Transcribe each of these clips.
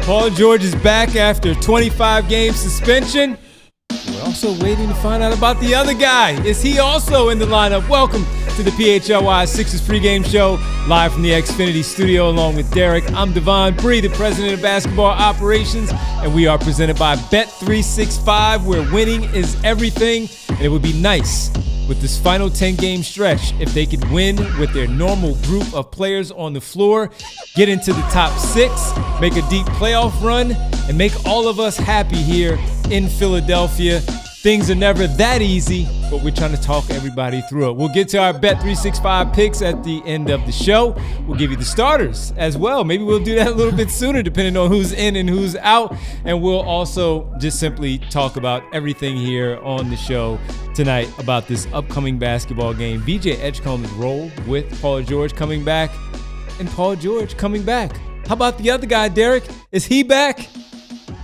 Paul George is back after a 25-game suspension. We're also waiting to find out about the other guy. Is he also in the lineup? Welcome to the PHLY Sixers pregame show, live from the Xfinity studio along with Derek. I'm Devon Bree, the president of basketball operations, and we are presented by Bet365, where winning is everything. And it would be nice with this final 10-game stretch if they could win with their normal group of players on the floor, get into the top 6, make a deep playoff run, and make all of us happy here in Philadelphia. Things are never that easy, but we're trying to talk everybody through it. We'll get to our Bet365 picks at the end of the show. We'll give you the starters as well. Maybe we'll do that a little bit sooner depending on who's in and who's out. And we'll also just simply talk about everything here on the show tonight about this upcoming basketball game. VJ Edgecombe's role with Paul George coming back and Paul George coming back. How about the other guy, Derek? Is he back?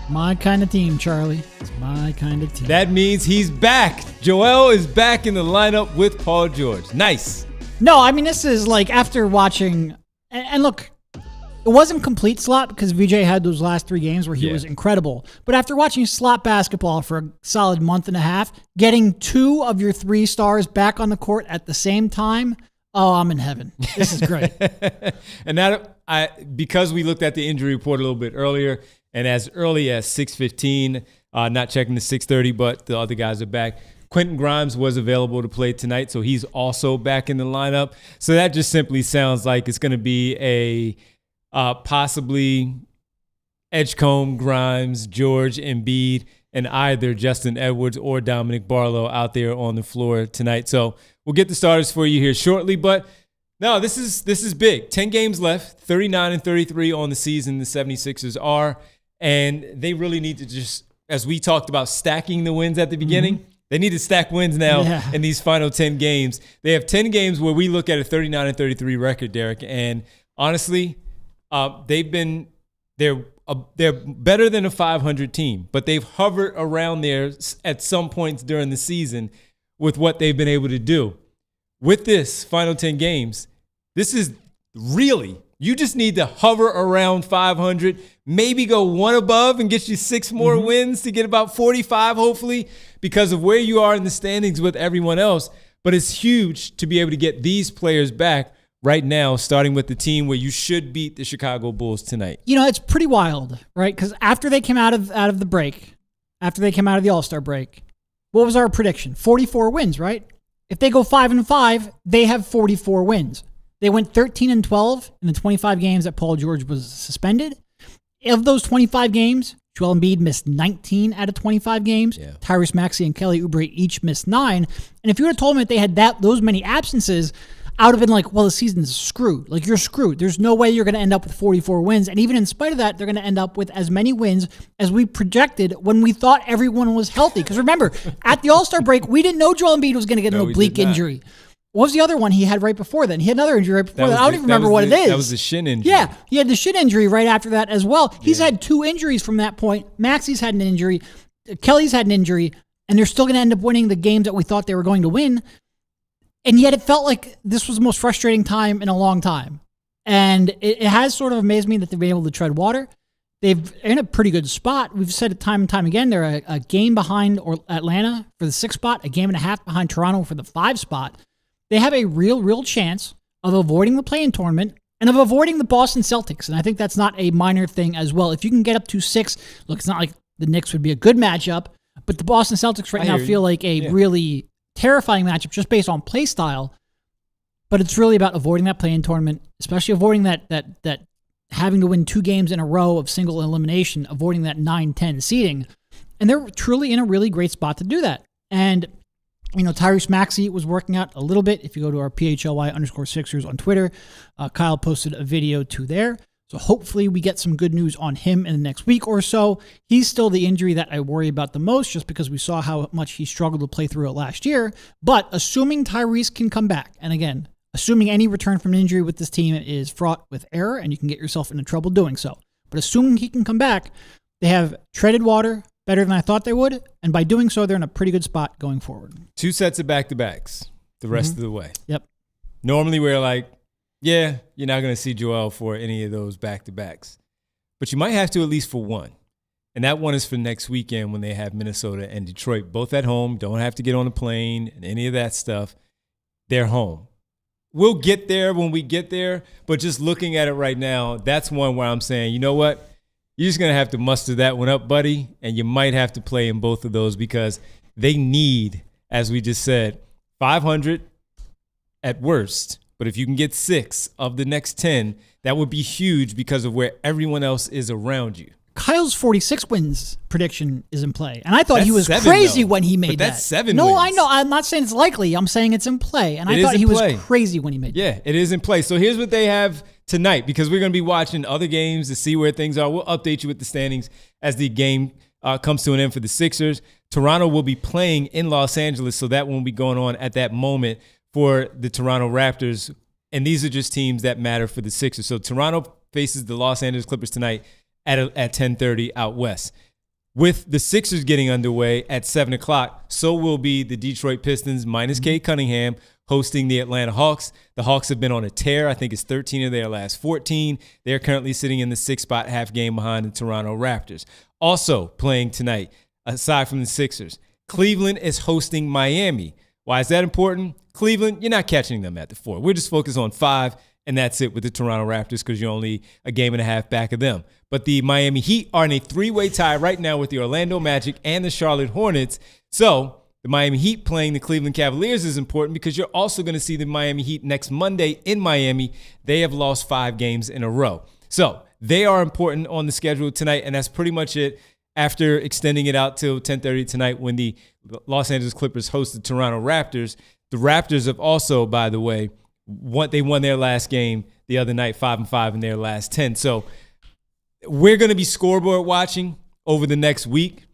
My kind of team, Charlie. It's my kind of team. That means he's back. Joel is back in the lineup with Paul George. Nice. No, I mean, this is like after watching, and look, it wasn't complete slot because VJ had those last 3 games where he was incredible. But after watching slot basketball for a solid month and a half, getting 2 of your 3 stars back on the court at the same time, oh, I'm in heaven. This is great. And that, because we looked at the injury report a little bit earlier, and as early as 6:15, not checking the 6:30, but the other guys are back. Quentin Grimes was available to play tonight, so he's also back in the lineup. So that just simply sounds like it's going to be a possibly Edgecombe, Grimes, George, Embiid, and either Justin Edwards or Dominic Barlow out there on the floor tonight. So we'll get the starters for you here shortly, but no, this is big. 10 games left, 39-33 on the season the 76ers are. And they really need to just, as we talked about stacking the wins at the beginning, they need to stack wins now in these final 10 games. They have 10 games where we look at a 39-33 record, Derek. And honestly, they're better than a 500 team, but they've hovered around there at some points during the season with what they've been able to do. With this final 10 games, this is really, you just need to hover around 500, maybe go 1 above and get you 6 more wins to get about 45, hopefully, because of where you are in the standings with everyone else. But it's huge to be able to get these players back right now, starting with the team where you should beat the Chicago Bulls tonight. You know, it's pretty wild, right? Because after they came out of the break, after they came out of the All-Star break, what was our prediction? 44 wins, right? If they go 5-5, they have 44 wins. They went 13-12 in the 25 games that Paul George was suspended. Of those 25 games, Joel Embiid missed 19 out of 25 games. Yeah. Tyrese Maxey and Kelly Oubre each missed 9. And if you would have told me that they had those many absences, I would have been like, well, the season's screwed. Like, you're screwed. There's no way you're going to end up with 44 wins. And even in spite of that, they're going to end up with as many wins as we projected when we thought everyone was healthy. Because remember, at the All-Star break, we didn't know Joel Embiid was going to get an oblique injury. What was the other one he had right before then? He had another injury right before that. I don't even remember what it is. That was the shin injury. Yeah, he had the shin injury right after that as well. He's had 2 injuries from that point. Maxey's had an injury. Kelly's had an injury. And they're still going to end up winning the games that we thought they were going to win. And yet it felt like this was the most frustrating time in a long time. And it has sort of amazed me that they've been able to tread water. They're in a pretty good spot. We've said it time and time again. They're a game behind Atlanta for the 6th spot, a game and a half behind Toronto for the 5 spot. They have a real chance of avoiding the play-in tournament and of avoiding the Boston Celtics. And I think that's not a minor thing as well. If you can get up to 6, look, it's not like the Knicks would be a good matchup, but the Boston Celtics right now feel like a really terrifying matchup just based on play style. But it's really about avoiding that play-in tournament, especially avoiding that having to win 2 games in a row of single elimination, avoiding that 9-10 seeding. And they're truly in a really great spot to do that. And you know, Tyrese Maxey was working out a little bit. If you go to our PHLY_Sixers on Twitter, Kyle posted a video to there. So hopefully we get some good news on him in the next week or so. He's still the injury that I worry about the most just because we saw how much he struggled to play through it last year. But assuming Tyrese can come back, and again, assuming any return from an injury with this team is fraught with error and you can get yourself into trouble doing so. But assuming he can come back, they have treaded water better than I thought they would, and by doing so, they're in a pretty good spot going forward. 2 sets of back-to-backs the rest of the way. Yep. Normally we're like, yeah, you're not going to see Joel for any of those back-to-backs. but you might have to at least for one. And that one is for next weekend when they have Minnesota and Detroit both at home. Don't have to get on a plane and any of that stuff. They're home. We'll get there when we get there, but just looking at it right now, that's one where I'm saying, you know what? You're just going to have to muster that one up, buddy, and you might have to play in both of those because they need, as we just said, 500 at worst. But if you can get 6 of the next 10, that would be huge because of where everyone else is around you. Kyle's 46 wins prediction is in play. And I thought That's he was 7, crazy though. when he made But that's that. 7 No, wins. I know. I'm not saying it's likely. I'm saying it's in play. And I It thought is he in was play. crazy when he made that. Yeah, it is in play. So here's what they have tonight because we're going to be watching other games to see where things are. We'll update you with the standings as the game comes to an end for the Sixers. Toronto will be playing in Los Angeles, so that won't be going on at that moment for the Toronto Raptors. And these are just teams that matter for the Sixers. So Toronto faces the Los Angeles Clippers tonight at 10:30 out west. With the Sixers getting underway at 7 o'clock, so will be the Detroit Pistons minus Cade Cunningham hosting the Atlanta Hawks. The Hawks have been on a tear. I think it's 13 of their last 14. They're currently sitting in the 6th spot, half game behind the Toronto Raptors. Also playing tonight, aside from the Sixers, Cleveland is hosting Miami. Why is that important? Cleveland, you're not catching them at the 4. We're just focused on 5. And that's it with the Toronto Raptors because you're only a game and a half back of them. But the Miami Heat are in a 3-way tie right now with the Orlando Magic and the Charlotte Hornets. So the Miami Heat playing the Cleveland Cavaliers is important because you're also going to see the Miami Heat next Monday in Miami. They have lost 5 games in a row. So they are important on the schedule tonight, and that's pretty much it. After extending it out till 10:30 tonight when the Los Angeles Clippers host the Toronto Raptors, the Raptors have also, by the way, they won their last game the other night, 5-5 in their last 10. So we're going to be scoreboard watching over the next week,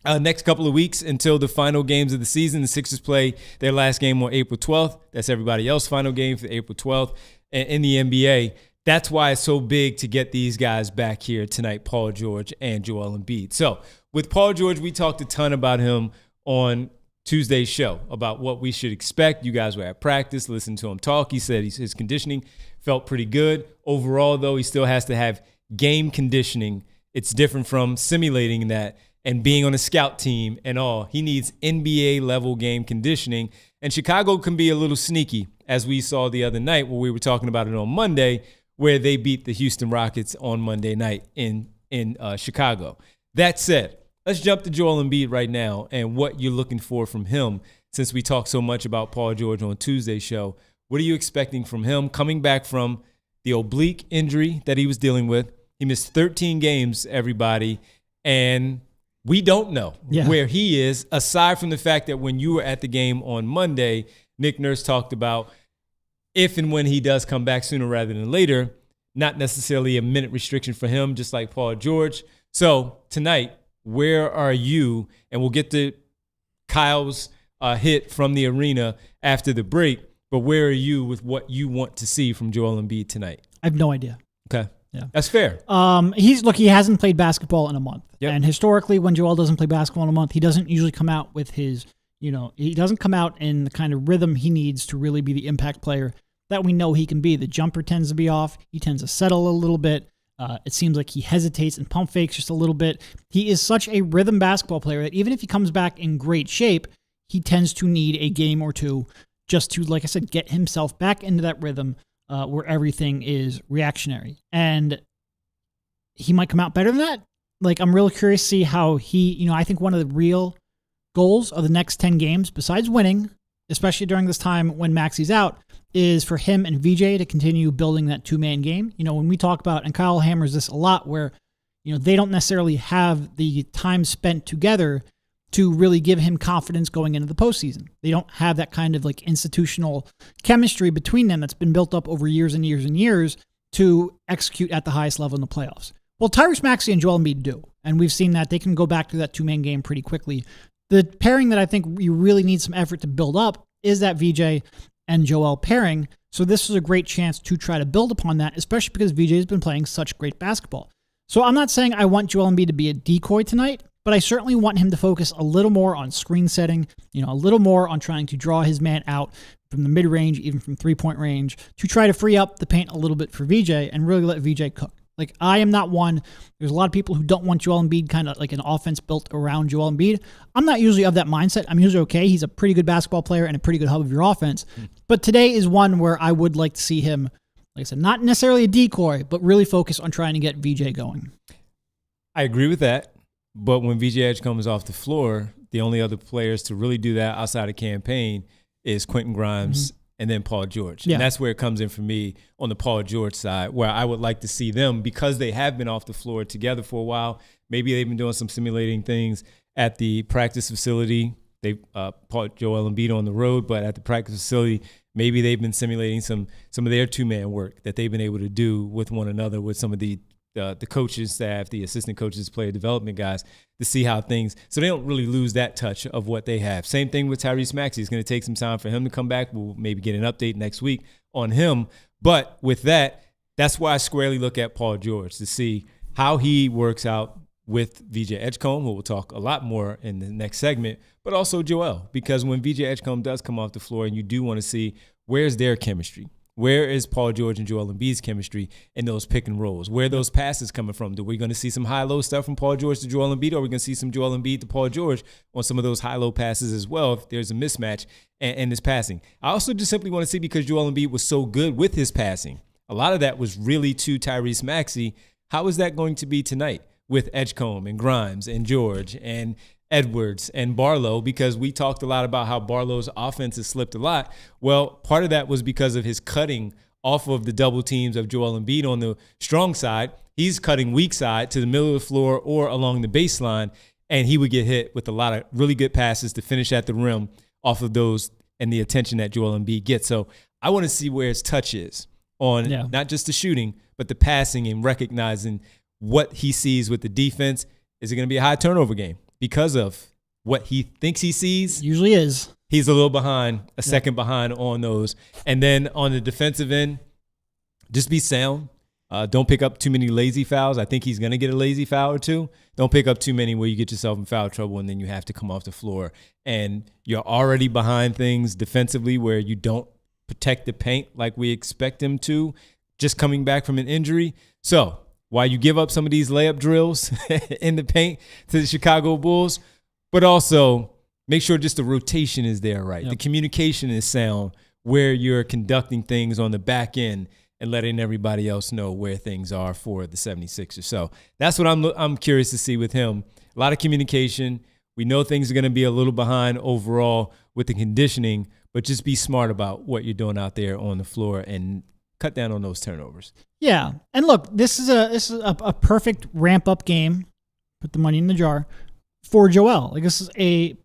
next couple of weeks until the final games of the season. The Sixers play their last game on April 12th. That's everybody else's final game for April 12th in the NBA. That's why it's so big to get these guys back here tonight, Paul George and Joel Embiid. So with Paul George, we talked a ton about him on Tuesday's show about what we should expect. You guys were at practice, listened to him talk. He said his conditioning felt pretty good. Overall, though, he still has to have game conditioning. It's different from simulating that and being on a scout team and all. He needs NBA-level game conditioning. And Chicago can be a little sneaky, as we saw the other night where we were talking about it on Monday, where they beat the Houston Rockets on Monday night in Chicago. That said, let's jump to Joel Embiid right now and what you're looking for from him since we talked so much about Paul George on Tuesday's show. What are you expecting from him coming back from the oblique injury that he was dealing with? He missed 13 games, everybody, and we don't know where he is, aside from the fact that when you were at the game on Monday, Nick Nurse talked about if and when he does come back sooner rather than later, not necessarily a minute restriction for him, just like Paul George. So tonight, where are you? And we'll get to Kyle's hit from the arena after the break. But where are you with what you want to see from Joel Embiid tonight? I have no idea. Okay. Yeah. That's fair. He hasn't played basketball in a month. Yep. And historically, when Joel doesn't play basketball in a month, he doesn't usually come out with his, he doesn't come out in the kind of rhythm he needs to really be the impact player that we know he can be. The jumper tends to be off. He tends to settle a little bit. It seems like he hesitates and pump fakes just a little bit. He is such a rhythm basketball player that even if he comes back in great shape, he tends to need a game or two just to, like I said, get himself back into that rhythm where everything is reactionary. And he might come out better than that. Like, I'm really curious to see how he, I think one of the real goals of the next 10 games, besides winning, especially during this time when Maxi's out, is for him and VJ to continue building that two-man game. When we talk about, and Kyle hammers this a lot, where, they don't necessarily have the time spent together to really give him confidence going into the postseason. They don't have that kind of like institutional chemistry between them that's been built up over years and years and years to execute at the highest level in the playoffs. Well, Tyrese Maxey and Joel Embiid do, and we've seen that they can go back to that two-man game pretty quickly. The pairing that I think we really need some effort to build up is that VJ and Joel pairing. So this is a great chance to try to build upon that, especially because VJ has been playing such great basketball. So I'm not saying I want Joel Embiid to be a decoy tonight, but I certainly want him to focus a little more on screen setting, a little more on trying to draw his man out from the mid-range, even from three-point range, to try to free up the paint a little bit for VJ and really let VJ cook. Like, I am not one. There's a lot of people who don't want Joel Embiid, kind of like an offense built around Joel Embiid. I'm not usually of that mindset. I'm usually okay. He's a pretty good basketball player and a pretty good hub of your offense. But today is one where I would like to see him, like I said, not necessarily a decoy, but really focus on trying to get VJ going. I agree with that. But when VJ Edgecombe is off the floor, the only other players to really do that outside of campaign is Quentin Grimes and then Paul George. Yeah. And that's where it comes in for me on the Paul George side, where I would like to see them, because they have been off the floor together for a while. Maybe they've been doing some simulating things at the practice facility. They Joel Embiid on the road, but at the practice facility, maybe they've been simulating some of their two-man work that they've been able to do with one another, with some of the coaching staff, the assistant coaches, player development guys, to see how things, so they don't really lose that touch of what they have. Same thing with Tyrese Maxey. It's going to take some time for him to come back. We'll maybe get an update next week on him. But with that, that's why I squarely look at Paul George to see how he works out with VJ Edgecombe, who we'll talk a lot more in the next segment, but also Joel, because when VJ Edgecombe does come off the floor, and you do want to see where's their chemistry. Where is Paul George and Joel Embiid's chemistry in those pick and rolls? Where are those passes coming from? Are we going to see some high-low stuff from Paul George to Joel Embiid, or are we going to see some Joel Embiid to Paul George on some of those high-low passes as well if there's a mismatch in this passing? I also just simply want to see, because Joel Embiid was so good with his passing, a lot of that was really to Tyrese Maxey. How is that going to be tonight with Edgecombe and Grimes and George and Edwards and Barlow? Because we talked a lot about how Barlow's offense has slipped a lot. Well, part of that was because of his cutting off of the double teams of Joel Embiid on the strong side. He's cutting weak side to the middle of the floor or along the baseline, and he would get hit with a lot of really good passes to finish at the rim off of those and the attention that Joel Embiid gets. So I want to see where his touch is on not just the shooting, but the passing, and recognizing what he sees with the defense. Is it going to be a high turnover game? Because of what he thinks he sees. Usually is. He's a little behind, a second behind on those. And then on the defensive end, just be sound. Don't pick up too many lazy fouls. I think he's going to get a lazy foul or two. Don't pick up too many where you get yourself in foul trouble and then you have to come off the floor. And you're already behind things defensively where you don't protect the paint like we expect him to, just coming back from an injury. So while you give up some of these layup drills in the paint to the Chicago Bulls, but also make sure just the rotation is there, right? The communication is sound, where you're conducting things on the back end and letting everybody else know where things are for the 76ers. So that's what I'm curious to see with him. A lot of communication. We know things are going to be a little behind overall with the conditioning, but just be smart about what you're doing out there on the floor and cut down on those turnovers. Yeah. And look, this is a perfect ramp-up game. Put the money in the jar for Joel. Like, this is a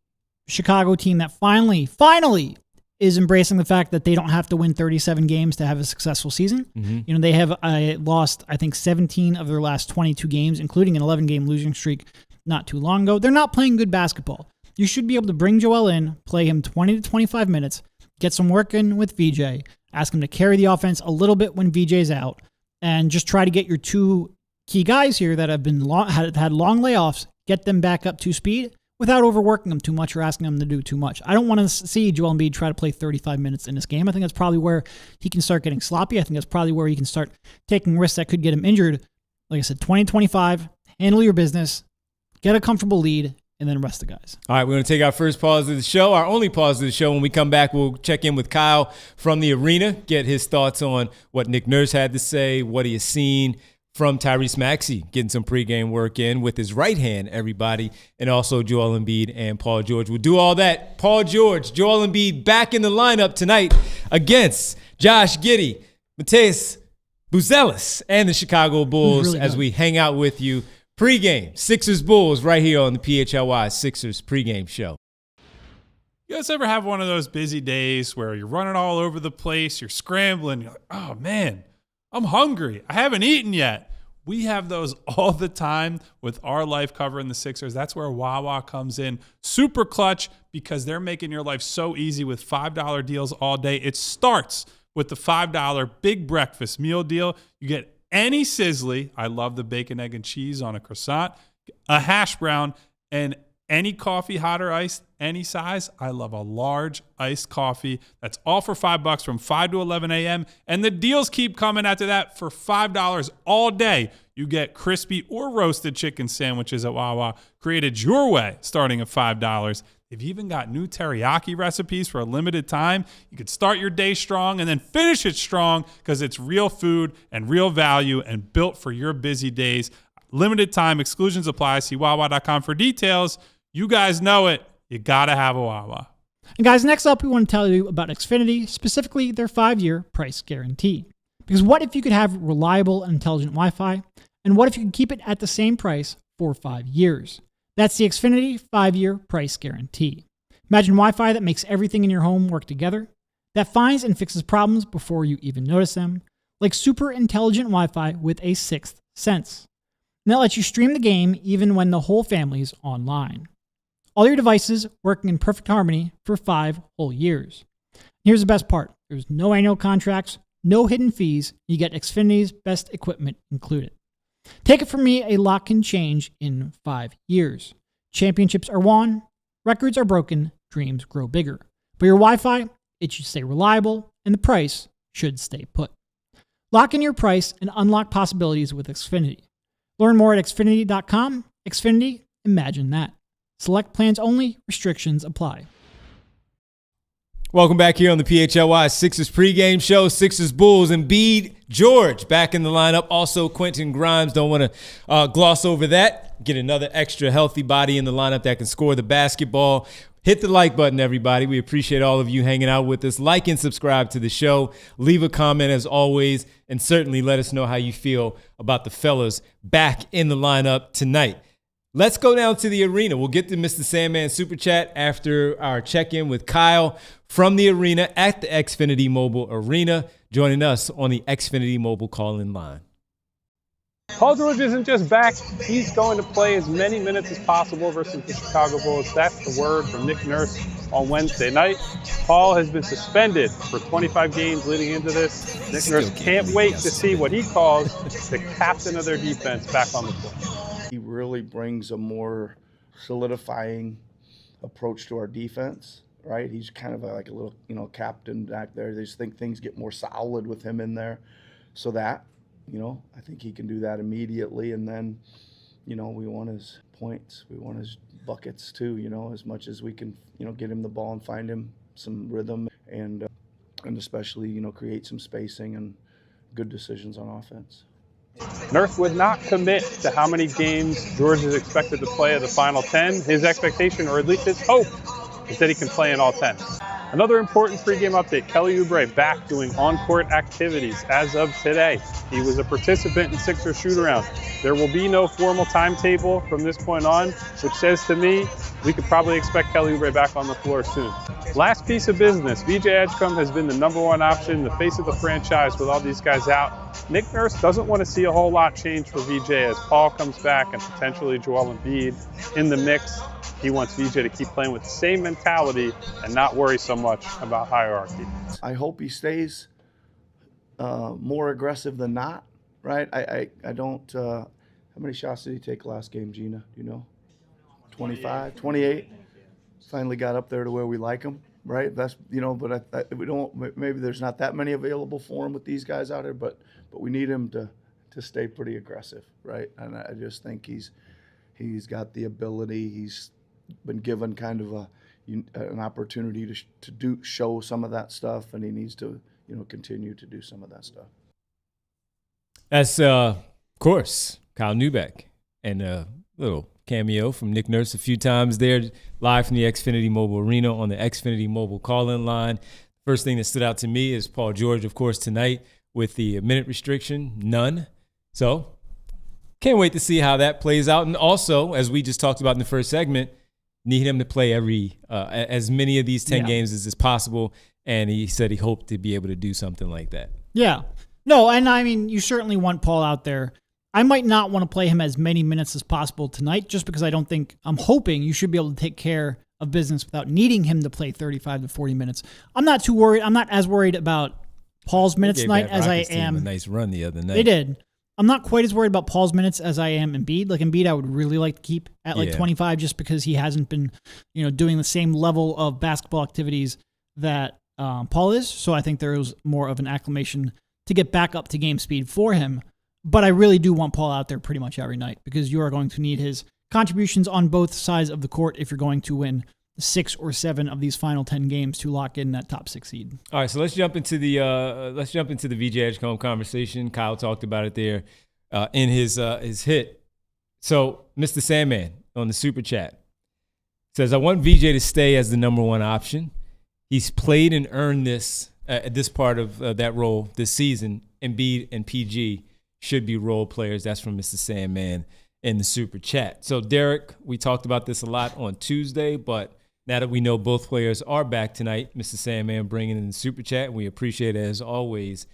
Chicago team that finally is embracing the fact that they don't have to win 37 games to have a successful season. Mm-hmm. You know, they have lost, I think, 17 of their last 22 games, including an 11-game losing streak not too long ago. They're not playing good basketball. You should be able to bring Joel in, play him 20 to 25 minutes, get some work in with VJ, ask him to carry the offense a little bit when VJ's out, and just try to get your two key guys here that have been had long layoffs, get them back up to speed without overworking them too much or asking them to do too much. I don't want to see Joel Embiid try to play 35 minutes in this game. I think that's probably where he can start getting sloppy. I think that's probably where he can start taking risks that could get him injured. Like I said, 20-25, handle your business, get a comfortable lead, and then rest the guys. All right, we're going to take our first pause of the show, our only pause of the show. When we come back, we'll check in with Kyle from the arena, get his thoughts on what Nick Nurse had to say, what he has seen from Tyrese Maxey, getting some pregame work in with his right hand, everybody, and also Joel Embiid and Paul George. We'll do all that. Paul George, Joel Embiid back in the lineup tonight against Josh Giddey, Mateus Buzelis, and the Chicago Bulls really as we hang out with you. Pregame, Sixers Bulls, right here on the PHLY Sixers pregame show. You guys ever have one of those busy days where you're running all over the place, you're scrambling, you're like, oh man, I'm hungry, I haven't eaten yet. We have those all the time with our life covering the Sixers. That's where Wawa comes in. Super clutch because they're making your life so easy with $5 deals all day. It starts with the $5 big breakfast meal deal. You get any sizzly, I love the bacon, egg, and cheese on a croissant, a hash brown, and Any coffee, hot or iced, any size. I love a large iced coffee. That's all for $5 from 5 to 11 a.m. And the deals keep coming after that. For $5 all day, you get crispy or roasted chicken sandwiches at Wawa, created your way, starting at $5. They've even got new teriyaki recipes for a limited time. You could start your day strong and then finish it strong because it's real food and real value and built for your busy days. Limited time, exclusions apply. See Wawa.com for details. You guys know it. You got to have a Wawa. And guys, next up, we want to tell you about Xfinity, specifically their 5-year price guarantee. Because what if you could have reliable and intelligent Wi-Fi? And what if you could keep it at the same price for 5 years? That's the Xfinity 5-year price guarantee. Imagine Wi-Fi that makes everything in your home work together, that finds and fixes problems before you even notice them, like super intelligent Wi-Fi with a sixth sense. And that lets you stream the game even when the whole family's online. All your devices working in perfect harmony for 5 whole years. Here's the best part. There's no annual contracts, no hidden fees. You get Xfinity's best equipment included. Take it from me, a lot can change in 5 years. Championships are won, records are broken, dreams grow bigger. But your Wi-Fi, it should stay reliable, and the price should stay put. Lock in your price and unlock possibilities with Xfinity. Learn more at Xfinity.com. Xfinity, imagine that. Select plans only. Restrictions apply. Welcome back here on the PHLY Sixers pregame show. Sixers Bulls, Embiid, George back in the lineup. Also, Quentin Grimes. Don't want to gloss over that. Get another extra healthy body in the lineup that can score the basketball. Hit the like button, everybody. We appreciate all of you hanging out with us. Like and subscribe to the show. Leave a comment as always. And certainly let us know how you feel about the fellas back in the lineup tonight. Let's go down to the arena. We'll get to Mr. Sandman Super Chat after our check-in with Kyle from the arena at the Xfinity Mobile Arena, joining us on the Xfinity Mobile call-in line. Paul George isn't just back. He's going to play as many minutes as possible versus the Chicago Bulls. That's the word from Nick Nurse on Wednesday night. Paul has been suspended for 25 games leading into this. Nick Nurse can't wait to see what he calls the captain of their defense back on the floor. He really brings a more solidifying approach to our defense, right? He's kind of like a little, captain back there. They just think things get more solid with him in there. So that, I think he can do that immediately. And then, we want his points. We want his buckets too, as much as we can, get him the ball and find him some rhythm and especially, create some spacing and good decisions on offense. Nurse would not commit to how many games George is expected to play of the final 10. His expectation, or at least his hope, is that he can play in all 10. Another important pregame update, Kelly Oubre back doing on-court activities as of today. He was a participant in Sixers shoot-around. There will be no formal timetable from this point on, which says to me we could probably expect Kelly Oubre back on the floor soon. Last piece of business, VJ Edgecombe has been the #1 option, the face of the franchise with all these guys out. Nick Nurse doesn't want to see a whole lot change for VJ as Paul comes back and potentially Joel Embiid in the mix. He wants VJ to keep playing with the same mentality and not worry so much about hierarchy. I hope he stays more aggressive than not, right? I don't how many shots did he take last game, Gina? Do you know? 25, 28. Finally got up there to where we like him, right? That's but we don't. Maybe there's not that many available for him with these guys out there, but we need him to stay pretty aggressive, right? And I just think he's got the ability. He's been given kind of an opportunity to show some of that stuff, and he needs to continue to do some of that stuff. That's of course Kyle Neubeck and a little cameo from Nick Nurse a few times there, live from the Xfinity Mobile Arena on the Xfinity Mobile call-in line. First thing that stood out to me is Paul George, of course, tonight with the minute restriction, none. So can't wait to see how that plays out. And also, as we just talked about in the first segment, need him to play as many of these 10 games as is possible. And he said he hoped to be able to do something like that. Yeah. No, and I mean, you certainly want Paul out there. I might not want to play him as many minutes as possible tonight just because I'm hoping you should be able to take care of business without needing him to play 35 to 40 minutes. I'm not too worried. I'm not as worried about Paul's minutes tonight as I am. A nice run the other night. They did. I'm not quite as worried about Paul's minutes as I am Embiid. Like Embiid, I would really like to keep at 25 just because he hasn't been, doing the same level of basketball activities that Paul is. So I think there was more of an acclimation to get back up to game speed for him. But I really do want Paul out there pretty much every night because you are going to need his contributions on both sides of the court if you're going to win 6 or 7 of these final 10 games to lock in that top 6 seed. All right, so let's jump into the VJ Edgecombe conversation. Kyle talked about it there in his hit. So Mr. Sandman on the super chat says, "I want VJ to stay as the number one option. He's played and earned this part of that role this season. Embiid and PG should be role players." That's from Mr. Sandman in the super chat. So Derek, we talked about this a lot on Tuesday, but now that we know both players are back tonight, Mr. Sandman bringing in the super chat, we appreciate it as always.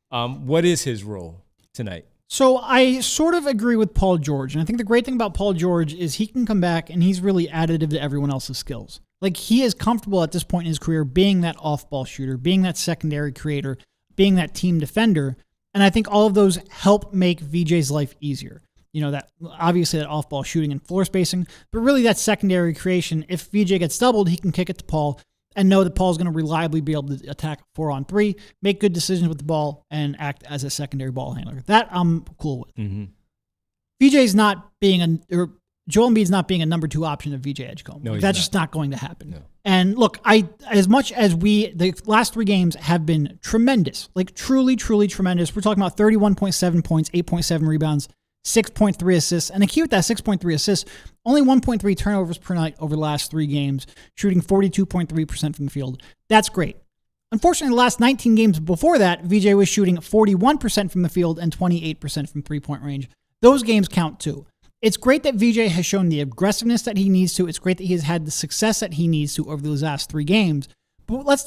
What is his role tonight? So I sort of agree with Paul George, and I think the great thing about Paul George is he can come back and he's really additive to everyone else's skills. Like he is comfortable at this point in his career being that off-ball shooter, being that secondary creator, being that team defender, and I think all of those help make VJ's life easier. That obviously that off-ball shooting and floor spacing, but really that secondary creation. If VJ gets doubled, he can kick it to Paul and know that Paul's going to reliably be able to attack 4-on-3, make good decisions with the ball, and act as a secondary ball handler. That I'm cool with. Mm-hmm. VJ's not being Joel Embiid's not being a number 2 option of VJ Edgecombe. No, that's just not going to happen. No. And look, as much as the last 3 games have been tremendous, like truly, truly tremendous. We're talking about 31.7 points, 8.7 rebounds, 6.3 assists. And the key with that 6.3 assists, only 1.3 turnovers per night over the last 3 games, shooting 42.3% from the field. That's great. Unfortunately, the last 19 games before that, VJ was shooting 41% from the field and 28% from three-point range. Those games count too. It's great that VJ has shown the aggressiveness that he needs to. It's great that he has had the success that he needs to over those last 3 games. But let's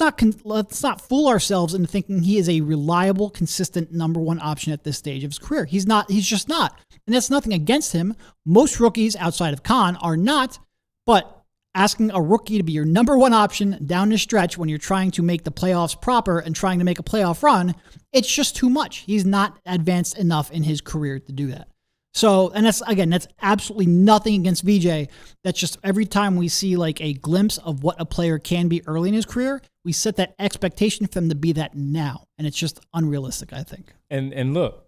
not fool ourselves into thinking he is a reliable, consistent number 1 option at this stage of his career. He's not. He's just not. And that's nothing against him. Most rookies outside of Khan are not. But asking a rookie to be your number 1 option down the stretch when you're trying to make the playoffs proper and trying to make a playoff run, it's just too much. He's not advanced enough in his career to do that. So, and that's absolutely nothing against VJ. That's just every time we see like a glimpse of what a player can be early in his career, we set that expectation for them to be that now. And it's just unrealistic, I think. And look,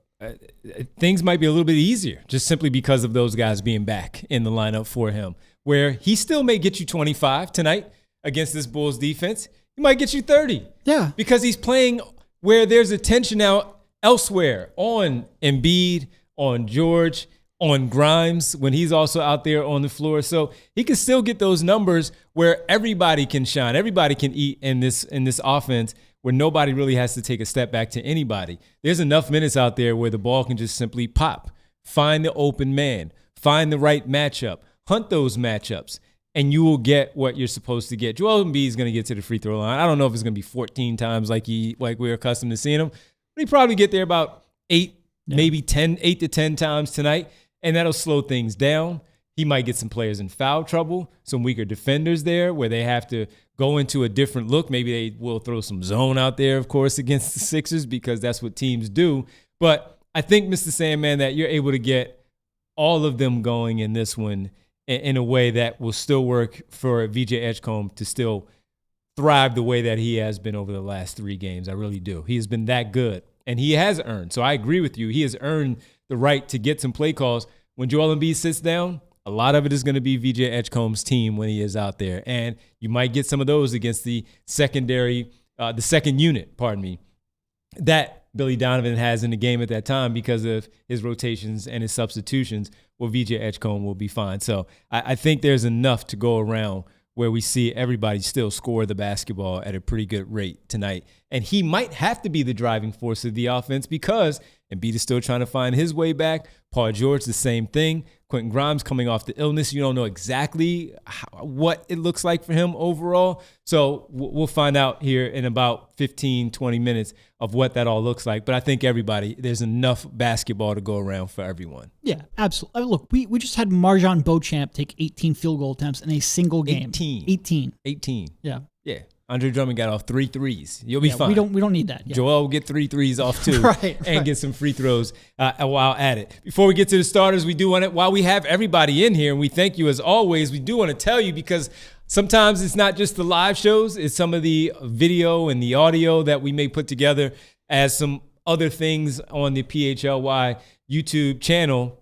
things might be a little bit easier just simply because of those guys being back in the lineup for him, where he still may get you 25 tonight against this Bulls defense. He might get you 30. Yeah. Because he's playing where there's attention now elsewhere on Embiid, on George, on Grimes, when he's also out there on the floor. So he can still get those numbers where everybody can shine, everybody can eat in this offense where nobody really has to take a step back to anybody. There's enough minutes out there where the ball can just simply pop. Find the open man. Find the right matchup. Hunt those matchups, and you will get what you're supposed to get. Joel Embiid is going to get to the free throw line. I don't know if it's going to be 14 times like we're accustomed to seeing him, but he probably get there about 8 to 10 times tonight, and that'll slow things down. He might get some players in foul trouble, some weaker defenders there where they have to go into a different look. Maybe they will throw some zone out there, of course, against the Sixers because that's what teams do. But I think, Mr. Sandman, that you're able to get all of them going in this one in a way that will still work for VJ Edgecombe to still thrive the way that he has been over the last 3 games. I really do. He has been that good. And he has earned. So I agree with you. He has earned the right to get some play calls. When Joel Embiid sits down, a lot of it is going to be VJ Edgecombe's team when he is out there. And you might get some of those against the second unit, that Billy Donovan has in the game at that time because of his rotations and his substitutions. Well, VJ Edgecombe will be fine. So I think there's enough to go around where we see everybody still score the basketball at a pretty good rate tonight. And he might have to be the driving force of the offense because Embiid is still trying to find his way back. Paul George, the same thing. Quentin Grimes coming off the illness. You don't know exactly what it looks like for him overall. So we'll find out here in about 15, 20 minutes of what that all looks like. But I think there's enough basketball to go around for everyone. Yeah, absolutely. Look, we just had Marjan Beauchamp take 18 field goal attempts in a single game. 18. Yeah. Yeah. Andre Drummond got off 3 threes. You'll be fine. We don't need that. Yeah. Joel will get 3 threes off too, right. Get some free throws while at it. Before we get to the starters, we do want to, while we have everybody in here, and we thank you as always, we do want to tell you, because sometimes it's not just the live shows, it's some of the video and the audio that we may put together as some other things on the PHLY YouTube channel.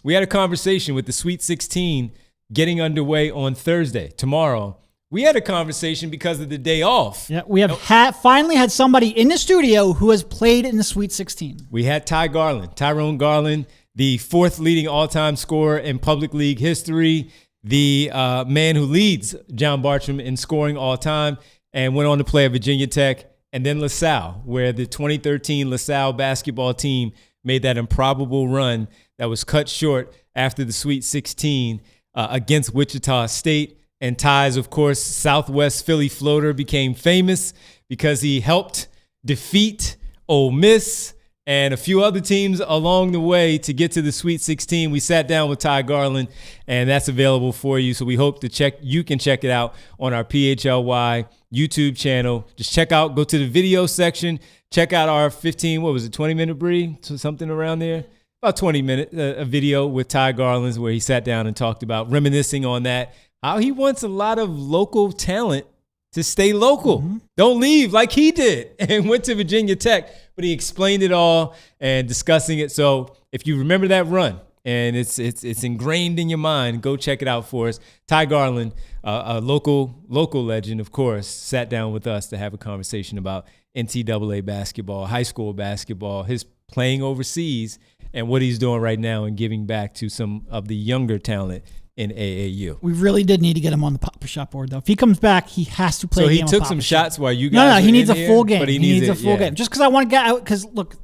We had a conversation with the Sweet 16 getting underway on Thursday, tomorrow. We had a conversation because of the day off. Yeah, we have finally had somebody in the studio who has played in the Sweet 16. We had Tyrone Garland, the 4th leading all-time scorer in public league history, the man who leads John Bartram in scoring all time, and went on to play at Virginia Tech, and then LaSalle, where the 2013 LaSalle basketball team made that improbable run that was cut short after the Sweet 16 against Wichita State. And Ty's, of course, Southwest Philly floater became famous because he helped defeat Ole Miss and a few other teams along the way to get to the Sweet 16. We sat down with Ty Garland, and that's available for you. So we hope you can check it out on our PHLY YouTube channel. Just go to the video section, check out our 20-minute Bree, something around there. About 20-minute a video with Ty Garland where he sat down and talked about reminiscing on that, how he wants a lot of local talent to stay local. Mm-hmm. Don't leave like he did and went to Virginia Tech. But he explained it all and discussing it. So if you remember that run and it's ingrained in your mind, go check it out for us. Ty Garland, a local legend, of course, sat down with us to have a conversation about NCAA basketball, high school basketball, his playing overseas, and what he's doing right now and giving back to some of the younger talent in AAU. We really did need to get him on the Papa Shot board, though. If he comes back, he has to play. So a he game took of some Papa shots Shot. while you guys. No, he needs a full game. But he needs a full game. Just because I want to get out. Because look,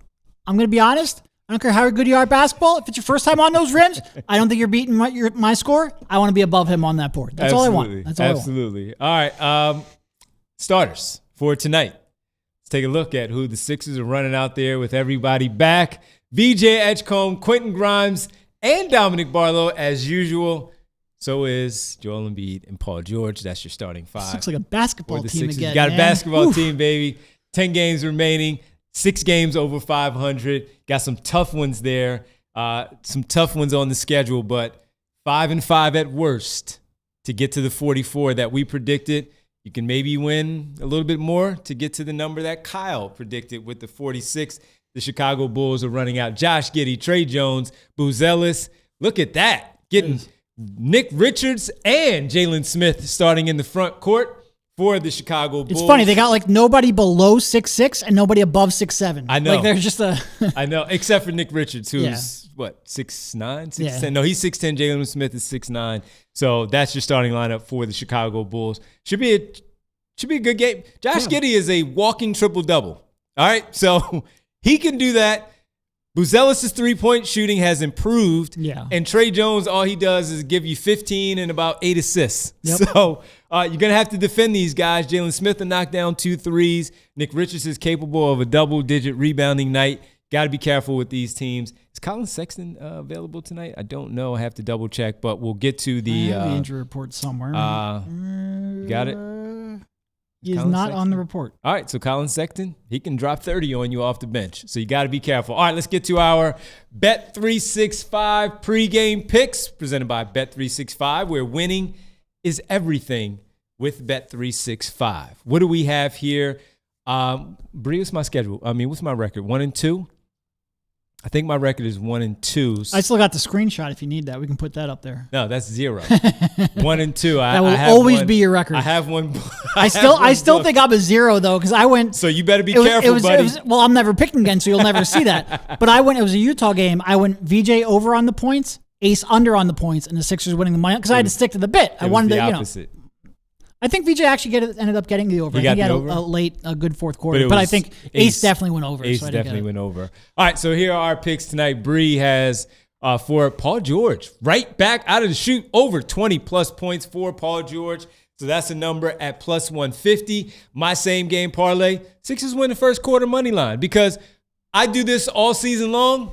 I'm going to be honest. I don't care how good you are at basketball. If it's your first time on those rims, I don't think you're beating my score. I want to be above him on that board. That's all I want. That's all Absolutely. All right. Starters for tonight. Let's take a look at who the Sixers are running out there with everybody back. VJ Edgecombe, Quentin Grimes, and Dominic Barlow as usual. So is Joel Embiid and Paul George. That's your starting 5. This looks like a basketball team Sixers. again. You got man. a basketball Oof. team, baby. 10 games remaining. 6 games over 500. Got some tough ones there. Some tough ones on the schedule, but 5-5 at worst to get to the 44 that we predicted. You can maybe win a little bit more to get to the number that Kyle predicted with the 46. The Chicago Bulls are running out. Josh Giddey, Trey Jones, Booz Ellis. Look at that. Getting Nick Richards and Jalen Smith starting in the front court for the Chicago Bulls. It's funny. They got like nobody below 6'6" and nobody above 6'7". I know. Like there's just a. I know, except for Nick Richards, who's what, 6'9", 6'10"? Yeah. No, he's 6'10". Jalen Smith is 6'9". So that's your starting lineup for the Chicago Bulls. Should be a good game. Josh Giddey is a walking triple-double. All right, so he can do that. Booz Ellis' three-point shooting has improved. Yeah. And Trey Jones, all he does is give you 15 and about 8 assists. Yep. So you're going to have to defend these guys. Jalen Smith will knock down 2 threes. Nick Richards is capable of a double-digit rebounding night. Got to be careful with these teams. Is Colin Sexton available tonight? I don't know. I have to double-check, but we'll get to the injury report somewhere. You got it? He's Colin not Sexton on the report. All right, so Colin Sexton, he can drop 30 on you off the bench. So you got to be careful. All right, let's get to our Bet365 pregame picks presented by Bet365, where winning is everything with Bet365. What do we have here? Bree, what's my schedule? what's my record? 1-2? I think my record is 1-2. I still got the screenshot if you need that. We can put that up there. No, that's 0. 1-2. That will always be your record. I have one. I still think I'm a 0 though, because I went. So you better be careful, buddy. Well, I'm never picking again, so you'll never see that. But it was a Utah game. I went VJ over on the points, Ace under on the points, and the Sixers winning the money because I had to stick to the bit. I wanted to, opposite. I think VJ actually ended up getting the over. He had over? a good fourth quarter. But I think Ace definitely went over. Ace definitely went over. All right, so here are our picks tonight. Bree has for Paul George, right back out of the chute, over 20-plus points for Paul George. So that's a number at plus 150. My same game parlay, Sixers win the first quarter money line because I do this all season long.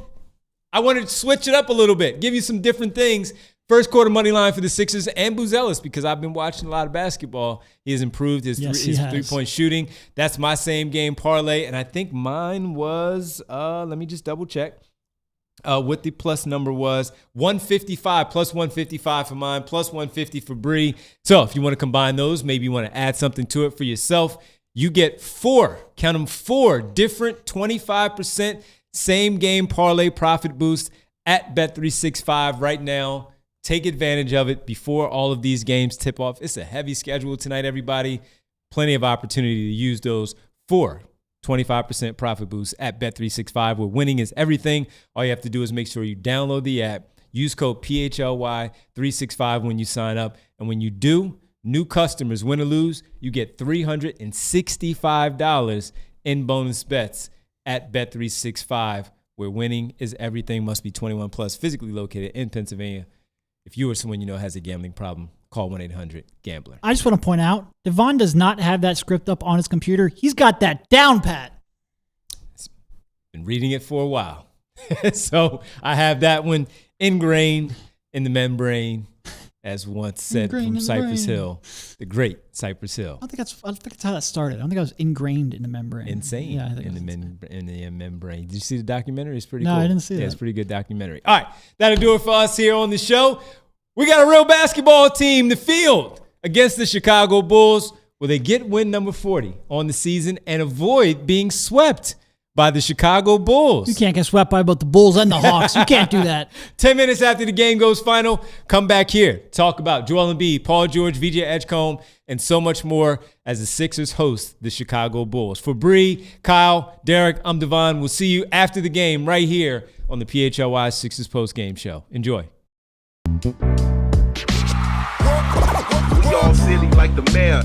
I wanted to switch it up a little bit, give you some different things. First quarter money line for the Sixers and Buzelis, because I've been watching a lot of basketball. He has improved his three-point shooting. That's my same game parlay. And I think mine was, let me just double check. What the plus number was, 155, plus 155 for mine, plus 150 for Bree. So if you want to combine those, maybe you want to add something to it for yourself, you get 4 different 25% same game parlay profit boost at Bet365 right now. Take advantage of it before all of these games tip off. It's a heavy schedule tonight, everybody. Plenty of opportunity to use those 4 25% profit boosts at Bet365, where winning is everything. All you have to do is make sure you download the app, use code PHLY365 when you sign up. And when you do, new customers, win or lose, you get $365 in bonus bets at Bet365, where winning is everything. Must be 21 plus, physically located in Pennsylvania. If you or someone you know has a gambling problem, call 1-800-GAMBLER. I just want to point out, Devon does not have that script up on his computer. He's got that down pat. Been reading it for a while. So I have that one ingrained in the membrane, as once said from Cypress Hill, the great Cypress Hill. I don't think that's how that started. I don't think I was ingrained in the membrane. Insane. Yeah, I think in the membrane. Did you see the documentary? It's pretty cool. No, I didn't see that. Yeah, it's a pretty good documentary. All right, that'll do it for us here on the show. We got a real basketball team, the field, against the Chicago Bulls. Will they get win number 40 on the season and avoid being swept by the Chicago Bulls? You can't get swept by both the Bulls and the Hawks. You can't do that. 10 minutes after the game goes final, come back here. Talk about Joel Embiid, Paul George, VJ Edgecombe, and so much more as the Sixers host the Chicago Bulls. For Bree, Kyle, Derek, I'm Devon. We'll see you after the game right here on the PHLY Sixers post-game show. Enjoy. We all silly like the mayor.